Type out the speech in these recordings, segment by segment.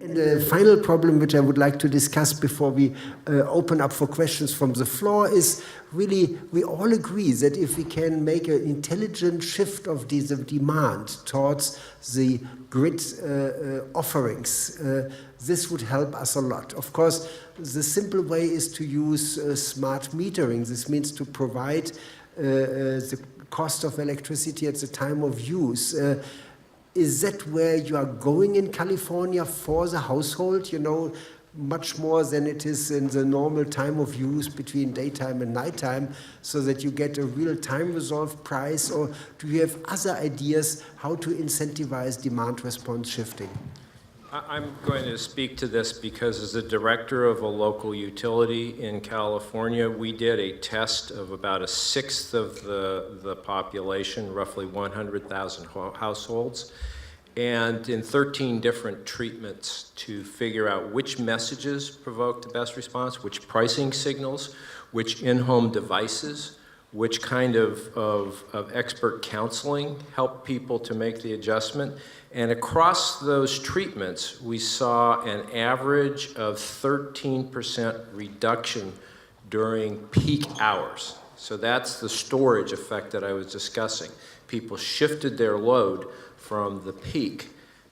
And the final problem which I would like to discuss before we open up for questions from the floor is really, we all agree that if we can make an intelligent shift of the demand towards the grid offerings, this would help us a lot. Of course, the simple way is to use smart metering. This means to provide the cost of electricity at the time of use. Is that where you are going in California for the household, you know, much more than it is in the normal time of use between daytime and nighttime, so that you get a real time resolved price? Or do you have other ideas how to incentivize demand response shifting? I'm going to speak to this because as a director of a local utility in California, we did a test of about a sixth of the population, roughly 100,000 households, and in 13 different treatments to figure out which messages provoked the best response, which pricing signals, which in-home devices, which kind of expert counseling helped people to make the adjustment. And across those treatments, we saw an average of 13% reduction during peak hours. So that's the storage effect that I was discussing. People shifted their load from the peak.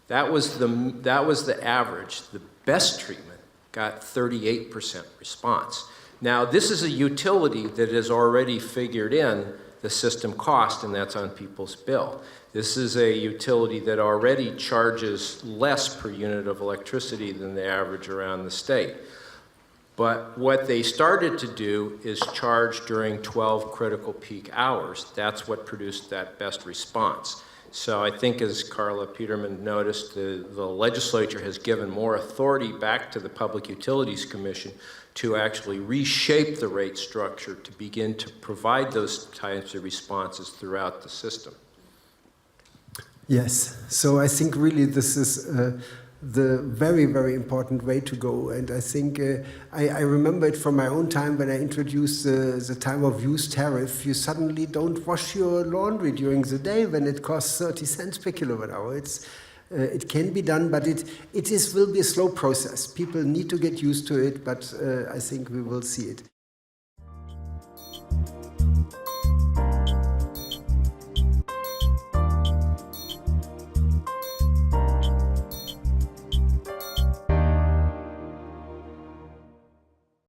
That was the average. The best treatment got 38% response. Now, this is a utility that has already figured in the system cost, and that's on people's bill. This is a utility that already charges less per unit of electricity than the average around the state. But what they started to do is charge during 12 critical peak hours. That's what produced that best response. So I think, as Carla Peterman noticed, the legislature has given more authority back to the Public Utilities Commission to actually reshape the rate structure to begin to provide those types of responses throughout the system. Yes, so I think really this is the very, very important way to go. And I think I remember it from my own time when I introduced the time of use tariff. You suddenly don't wash your laundry during the day when it costs 30 cents per kilowatt hour. It can be done, but it will be a slow process. People need to get used to it, but I think we will see it.